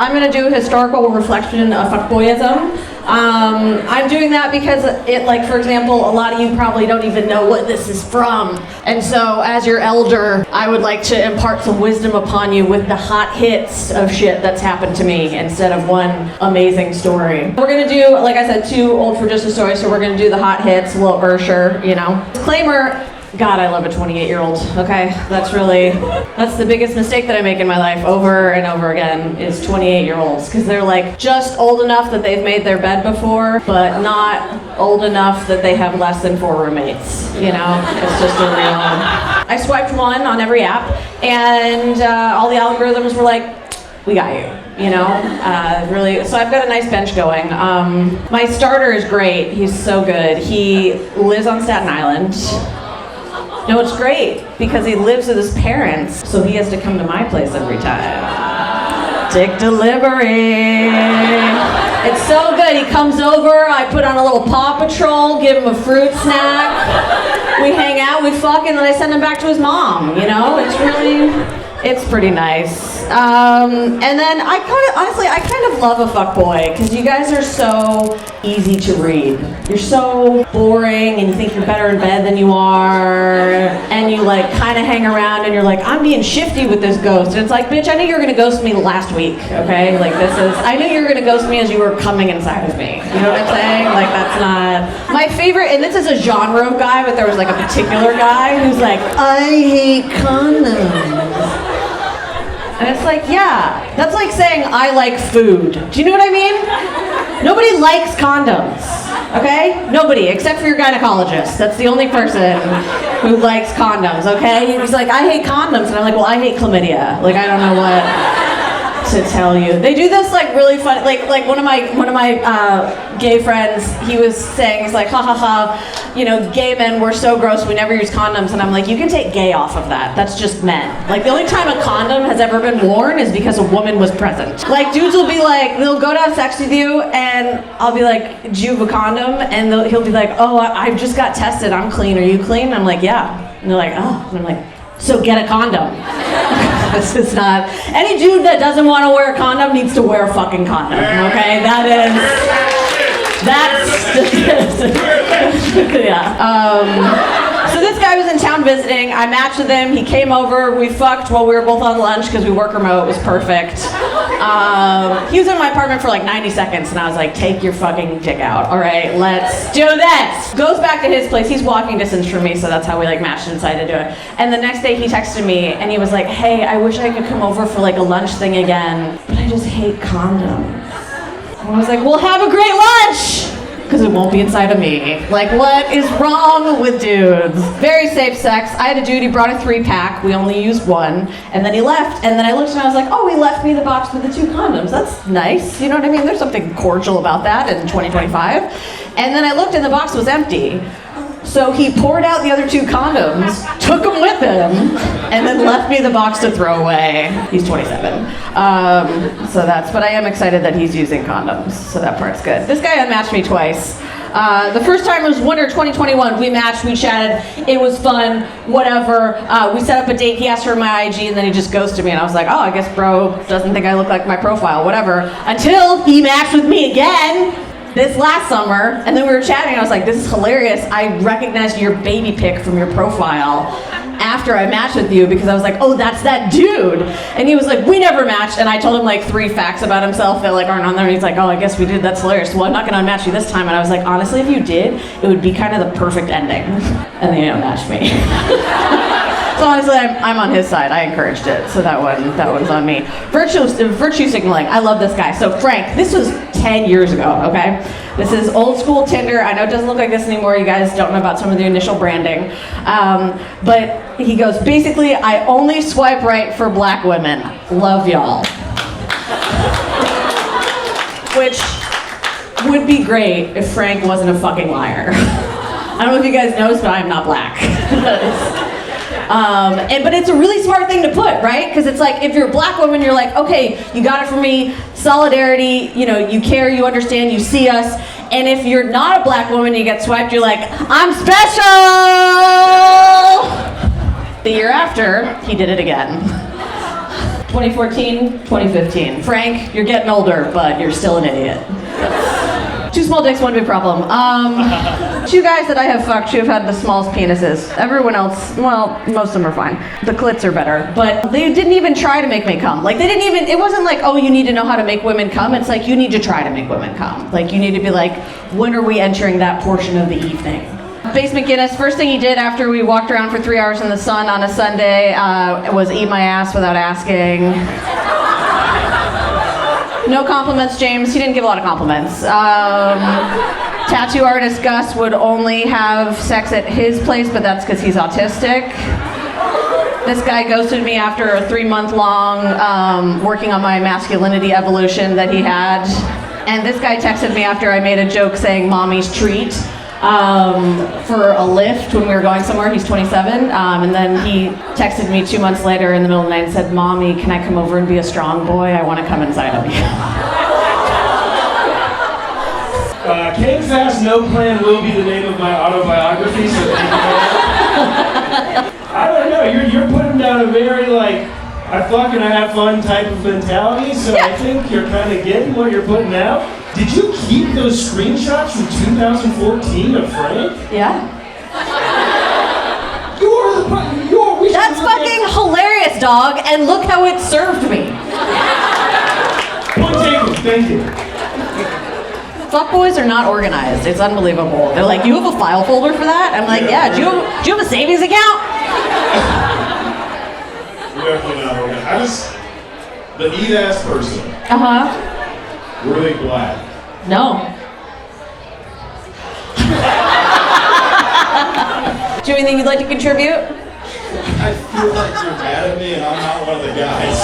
I'm gonna do a historical reflection of fuckboyism. I'm doing that because it, like, for example, a lot of you probably don't even know what this is from. And so, as your elder, I would like to impart some wisdom upon you with the hot hits of shit that's happened to me instead of one amazing story. We're gonna do, like I said, 2 old for just a story, so we're gonna do the hot hits, a little Ursher, you know. Disclaimer, God, I love a 28-year-old, okay? That's the biggest mistake that I make in my life over and over again is 28-year-olds, because they're like just old enough that they've made their bed before, but not old enough that they have less than 4 roommates, you know? It's just a real... I swiped 1 on every app, and all the algorithms were like, we got you, you know? Really, so I've got a nice bench going. My starter is great, he's so good. He lives on Staten Island. No, it's great because he lives with his parents, so he has to come to my place every time. Dick delivery. It's so good. He comes over, I put on a little Paw Patrol, give him a fruit snack. We hang out, we fuck, and then I send him back to his mom, you know? It's pretty nice. And then I kind of love a fuckboy because you guys are so easy to read. You're so boring and you think you're better in bed than you are, and you like kind of hang around and you're like, I'm being shifty with this ghost. And it's like, bitch, I knew you were gonna ghost me last week, okay? Like I knew you were gonna ghost me as you were coming inside of me. You know what I'm saying? Like that's not... My favorite, and this is a genre of guy, but there was like a particular guy who's like, I hate condoms. And it's like, yeah, that's like saying I like food. Do you know what I mean? Nobody likes condoms, okay? Nobody, except for your gynecologist. That's the only person who likes condoms, okay? He's like, I hate condoms. And I'm like, well, I hate chlamydia. Like, I don't know what to tell you. They do this like really fun, like one of my gay friends, he was saying, he's like, ha ha ha, you know, gay men, we're so gross, we never use condoms. And I'm like, you can take gay off of that. That's just men. Like the only time a condom has ever been worn is because a woman was present. Like dudes will be like, they'll go to have sex with you and I'll be like, do you have a condom? And he'll be like, oh, I just got tested, I'm clean, are you clean? And I'm like, yeah. And they're like, oh. And I'm like, so get a condom. This is not... Any dude that doesn't want to wear a condom needs to wear a fucking condom, okay? Yeah. So this guy was in town visiting. I matched with him. He came over. We fucked while we were both on lunch because we work remote. It was perfect. He was in my apartment for like 90 seconds, and I was like, take your fucking dick out. All right, let's do this. Goes back to his place. He's walking distance from me, so that's how we like matched and decided to do it. And the next day he texted me, and he was like, hey, I wish I could come over for like a lunch thing again, but I just hate condoms. And I was like, well, have a great lunch! Because it won't be inside of me. Like, what is wrong with dudes? Very safe sex. I had a dude, he brought a 3-pack. We only used 1. And then he left. And then I looked and I was like, oh, he left me the box with the 2 condoms. That's nice. You know what I mean? There's something cordial about that in 2025. And then I looked and the box was empty. So he poured out the other 2 condoms, took them with him, and then left me the box to throw away. He's 27. But I am excited that he's using condoms, so that part's good. This guy unmatched me twice. The first time was winter 2021. We matched, we chatted, it was fun, whatever. We set up a date, he asked for my IG, and then he just ghosted me, and I was like, oh, I guess bro doesn't think I look like my profile, whatever. Until he matched with me again. This last summer, and then we were chatting, and I was like, this is hilarious. I recognized your baby pic from your profile after I matched with you because I was like, oh, that's that dude. And he was like, we never matched, and I told him like 3 facts about himself that like aren't on there, and he's like, oh, I guess we did, that's hilarious. Well, I'm not gonna unmatch you this time. And I was like, honestly, if you did, it would be kind of the perfect ending. And then you unmatched me. So honestly, I'm on his side. I encouraged it, so that one's on me. Virtue signaling. I love this guy. So Frank, this was 10 years ago, okay? This is old school Tinder. I know it doesn't look like this anymore. You guys don't know about some of the initial branding. But he goes, basically, I only swipe right for black women. Love y'all. Which would be great if Frank wasn't a fucking liar. I don't know if you guys noticed, but I'm not black. But it's a really smart thing to put, right? Because it's like, if you're a black woman, you're like, okay, you got it from me, solidarity, you know, you care, you understand, you see us. And if you're not a black woman, you get swiped, you're like, I'm special! The year after, he did it again. 2014, 2015. Frank, you're getting older, but you're still an idiot. Two small dicks, one big problem. Two guys that I have fucked who have had the smallest penises. Everyone else, well, most of them are fine. The clits are better, but they didn't even try to make me come. Like, it wasn't like, oh, you need to know how to make women come. It's like, you need to try to make women come. Like, you need to be like, when are we entering that portion of the evening? Basement Guinness, first thing he did after we walked around for 3 hours in the sun on a Sunday was eat my ass without asking. No compliments, James. He didn't give a lot of compliments. Tattoo artist Gus would only have sex at his place, but that's because he's autistic. This guy ghosted me after a 3-month-long working on my masculinity evolution that he had. And this guy texted me after I made a joke saying mommy's treat for a lift when we were going somewhere. He's 27. And then he texted me 2 months later in the middle of the night and said, Mommy, can I come over and be a strong boy? I want to come inside of you. Came Fast, No Plan will be the name of my autobiography, so thank you. I don't know, you're putting down a very, like, I fuck and I have fun type of mentality, so I think you're kind of getting what you're putting out. Did you keep those screenshots from 2014 of Frank? Yeah. That's fucking hilarious, dog, and look how it served me. Point taken, thank you. Fuckboys are not organized. It's unbelievable. They're like, you have a file folder for that? I'm like, yeah. Do you have a savings account? Definitely not organized. The eat-ass person. Uh-huh. Were they black? No. Do you have anything you'd like to contribute? I feel like you're mad at me and I'm not one of the guys.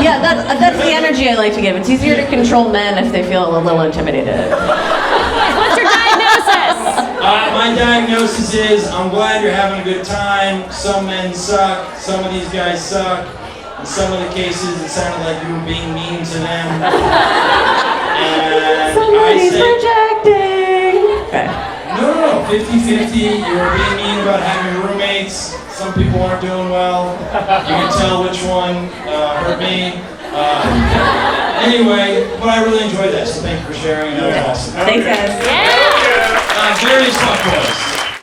Yeah, that's the energy I like to give. It's easier to control men if they feel a little intimidated. What's your diagnosis? My diagnosis is, I'm glad you're having a good time. Some men suck, some of these guys suck. In some of the cases, it sounded like you were being mean to them. And Somebody's projecting. Okay. No, 50-50. You were being mean about having roommates. Some people aren't doing well. You can tell which one hurt me. Anyway, but I really enjoyed that, so thank you for sharing. That was awesome. Thanks, guys. Yeah! Various Fuckboys.